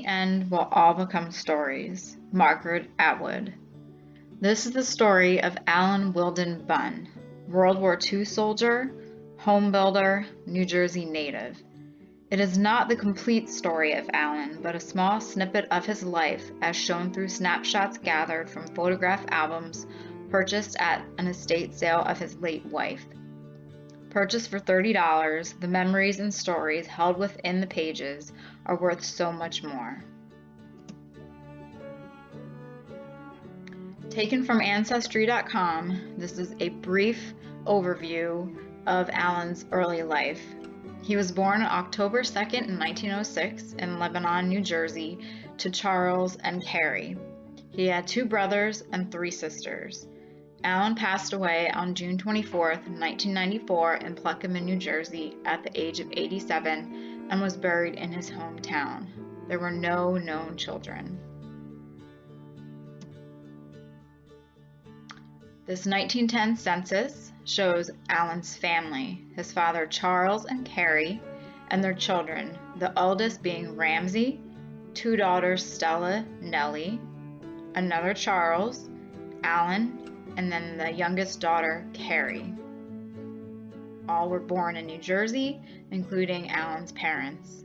the end will all become stories. Margaret Atwood. This is the story of Allen Bunn, World War II soldier, home builder, New Jersey native. It is not the complete story of Allen, but a small snippet of his life as shown through snapshots gathered from photograph albums purchased at an estate sale of his late wife. Purchased for $30, the memories and stories held within the pages are worth so much more. Taken from Ancestry.com, this is a brief overview of Allen's early life. He was born on October 2nd in 1906 in Lebanon, New Jersey, to Charles and Carrie. He had 2 brothers and 3 sisters. Allen passed away on June 24, 1994 in Plaquemine, New Jersey at the age of 87 and was buried in his hometown. There were no known children. This 1910 census shows Allen's family, his father Charles and Carrie, and their children, the eldest being Ramsey, 2 daughters Stella, Nellie, another Charles, Allen, and then the youngest daughter, Carrie. All were born in New Jersey, including Allen's parents.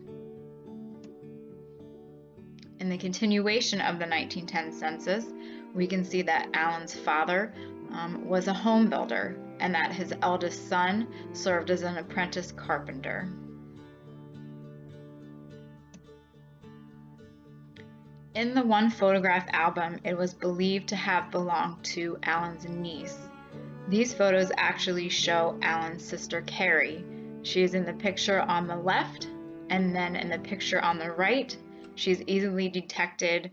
In the continuation of the 1910 census, we can see that Allen's father was a home builder and that his eldest son served as an apprentice carpenter. In the one photograph album, it was believed to have belonged to Allen's niece. These photos actually show Allen's sister Carrie. She is in the picture on the left, and then in the picture on the right, she's easily detected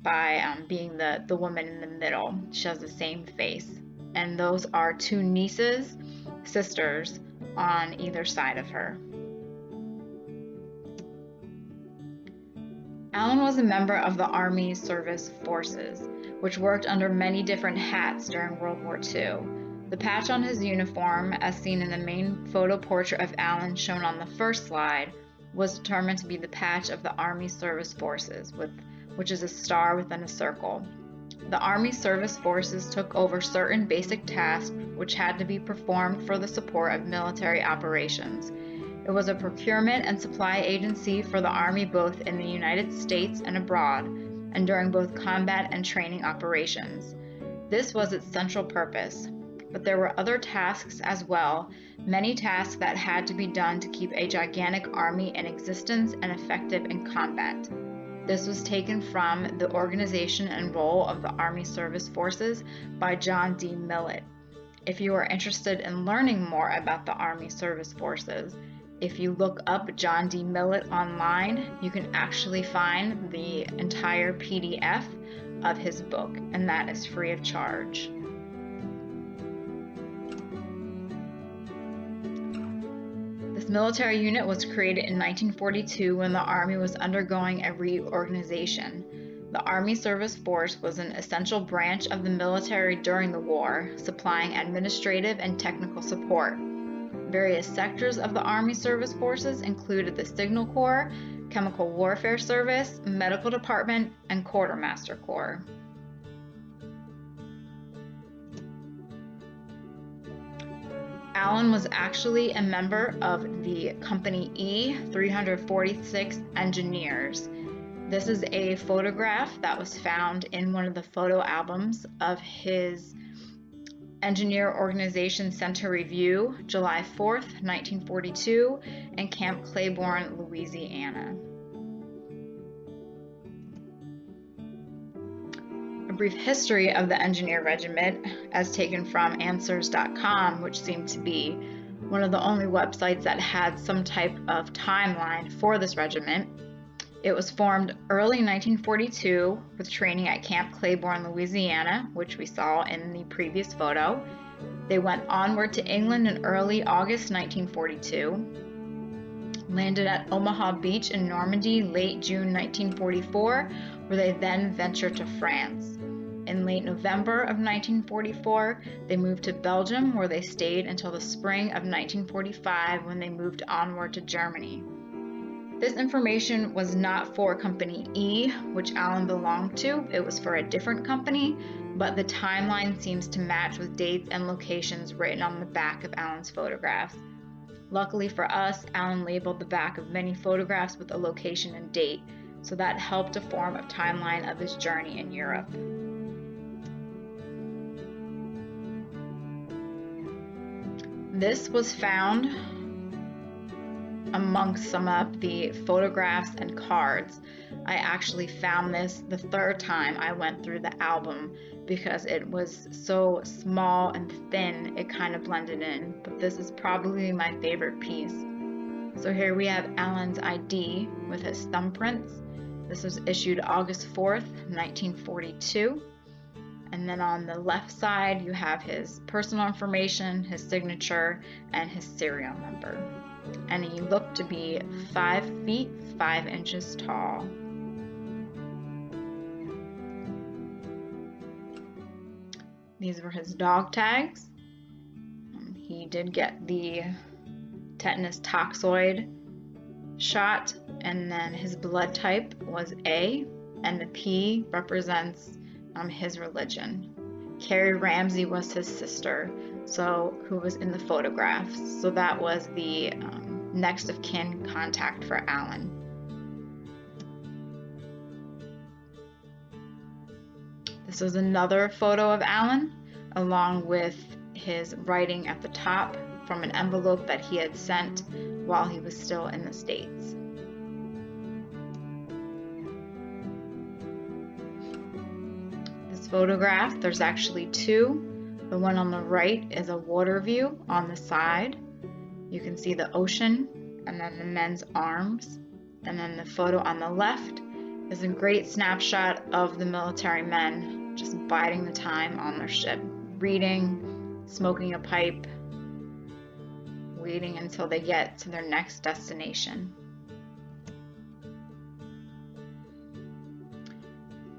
by being the woman in the middle. She has the same face. And those are 2 nieces, sisters, on either side of her. Allen was a member of the Army Service Forces, which worked under many different hats during World War II. The patch on his uniform, as seen in the main photo portrait of Allen shown on the first slide, was determined to be the patch of the Army Service Forces, which is a star within a circle. The Army Service Forces took over certain basic tasks which had to be performed for the support of military operations. It was a procurement and supply agency for the Army both in the United States and abroad, and during both combat and training operations. This was its central purpose, but there were other tasks as well, many tasks that had to be done to keep a gigantic army in existence and effective in combat. This was taken from The Organization and Role of the Army Service Forces by John D. Millett. If you are interested in learning more about the Army Service Forces, if you look up John D. Millett online, you can actually find the entire PDF of his book, and that is free of charge. This military unit was created in 1942 when the Army was undergoing a reorganization. The Army Service Force was an essential branch of the military during the war, supplying administrative and technical support. Various sectors of the Army Service Forces included the Signal Corps, Chemical Warfare Service, Medical Department, and Quartermaster Corps. Allen was actually a member of the Company E346 Engineers. This is a photograph that was found in one of the photo albums of his Engineer Organization Center Review, July 4th, 1942, in Camp Claiborne, Louisiana. A brief history of the Engineer Regiment, as taken from Answers.com, which seemed to be one of the only websites that had some type of timeline for this regiment. It was formed early 1942 with training at Camp Claiborne, Louisiana, which we saw in the previous photo. They went onward to England in early August 1942, landed at Omaha Beach in Normandy late June 1944, where they then ventured to France. In late November of 1944, they moved to Belgium, where they stayed until the spring of 1945 when they moved onward to Germany. This information was not for Company E, which Allen belonged to. It was for a different company, but the timeline seems to match with dates and locations written on the back of Allen's photographs. Luckily for us, Allen labeled the back of many photographs with a location and date, so that helped to form a timeline of his journey in Europe. This was found amongst some of the photographs and cards. I actually found this the third time I went through the album because it was so small and thin, it kind of blended in, but this is probably my favorite piece. So here we have Allen's ID with his thumbprints. This was issued August 4th, 1942. And then on the left side, you have his personal information, his signature, and his serial number. And he looked to be 5 feet 5 inches tall. These were his dog tags. He did get the tetanus toxoid shot, and then his blood type was A, and the P represents his religion. Carrie Ramsey was his sister, who was in the photographs. So that was the next of kin contact for Allen. This was another photo of Allen, along with his writing at the top from an envelope that he had sent while he was still in the States. Photograph, there's actually two. The one on the right is a water view on the side. You can see the ocean and then the men's arms. And then the photo on the left is a great snapshot of the military men just biding the time on their ship, reading, smoking a pipe, waiting until they get to their next destination.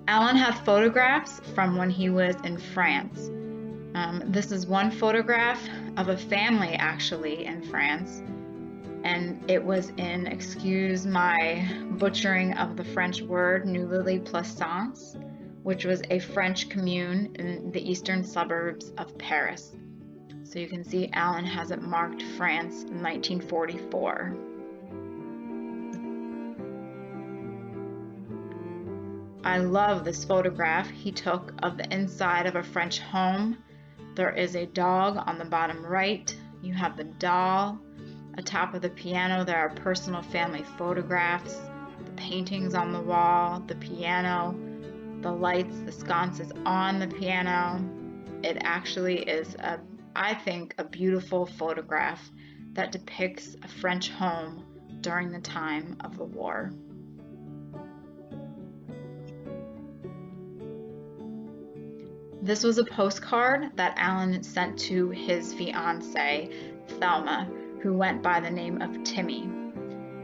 Allen had photographs from when he was in France. This is one photograph of a family actually in France, and it was in, excuse my butchering of the French word, Neuilly-Plaisance, which was a French commune in the eastern suburbs of Paris. So you can see Allen has it marked France in 1944. I love this photograph he took of the inside of a French home. There is a dog on the bottom right. You have the doll. Atop of the piano, there are personal family photographs, the paintings on the wall, the piano, the lights, the sconces on the piano. It actually is, I think, a beautiful photograph that depicts a French home during the time of the war. This was a postcard that Allen sent to his fiancée, Thelma, who went by the name of Timmy.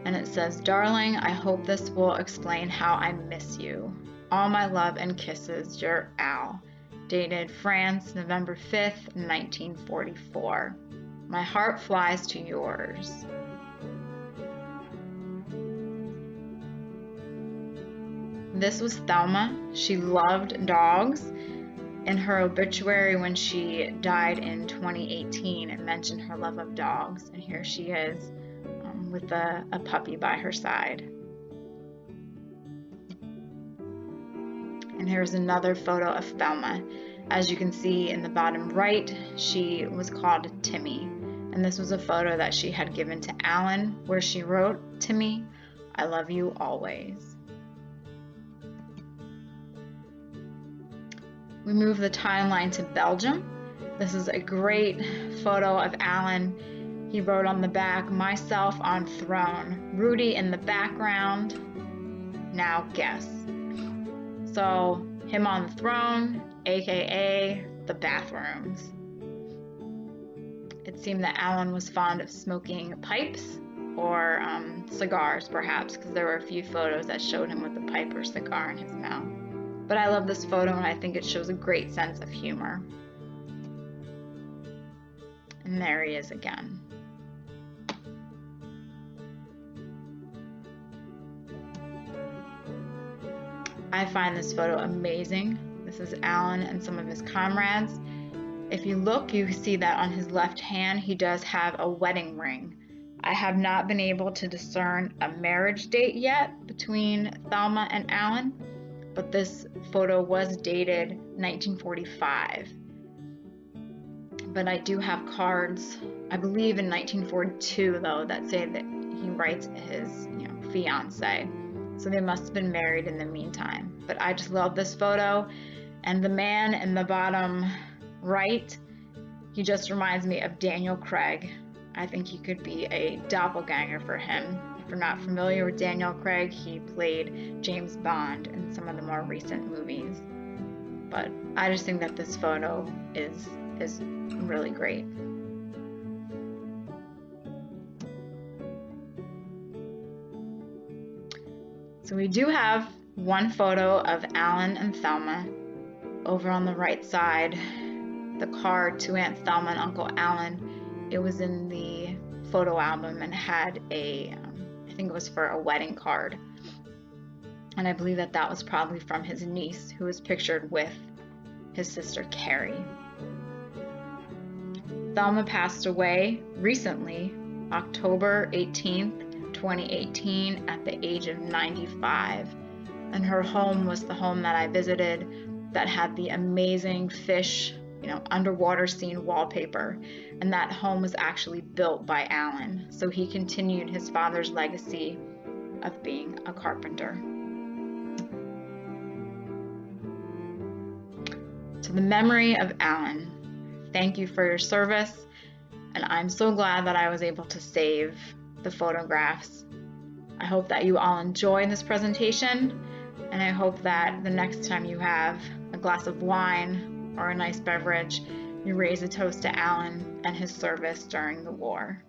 And it says, "Darling, I hope this will explain how I miss you. All my love and kisses, your Al." Dated France, November 5th, 1944. My heart flies to yours. This was Thelma. She loved dogs. In her obituary when she died in 2018, it mentioned her love of dogs, and here she is with a puppy by her side. And here's another photo of Thelma. As you can see in the bottom right, she was called Timmy, and this was a photo that she had given to Allen where she wrote, "Timmy, I love you always." We move the timeline to Belgium. This is a great photo of Allen. He wrote on the back, "Myself on throne, Rudy in the background, now guess." So him on the throne, aka the bathrooms. It seemed that Allen was fond of smoking pipes or cigars perhaps, because there were a few photos that showed him with a pipe or cigar in his mouth. But I love this photo, and I think it shows a great sense of humor. And there he is again. I find this photo amazing. This is Allen and some of his comrades. If you look, you see that on his left hand, he does have a wedding ring. I have not been able to discern a marriage date yet between Thelma and Allen, but this photo was dated 1945. But I do have cards, I believe in 1942 though, that say that he writes his fiance. So they must have been married in the meantime. But I just love this photo. And the man in the bottom right, he just reminds me of Daniel Craig. I think he could be a doppelganger for him. If you're not familiar with Daniel Craig, he played James Bond in some of the more recent movies. But I just think that this photo is really great. So we do have one photo of Allen and Thelma. Over on the right side, the card to Aunt Thelma and Uncle Allen, it was in the photo album and had I think it was for a wedding card. And I believe that was probably from his niece, who was pictured with his sister Carrie. Thelma passed away recently, October 18th, 2018, at the age of 95. And her home was the home that I visited that had the amazing fish, underwater scene wallpaper. And that home was actually built by Allen. So he continued his father's legacy of being a carpenter. To the memory of Allen, thank you for your service, and I'm so glad that I was able to save the photographs. I hope that you all enjoyed this presentation, and I hope that the next time you have a glass of wine or a nice beverage, you raise a toast to Allen and his service during the war.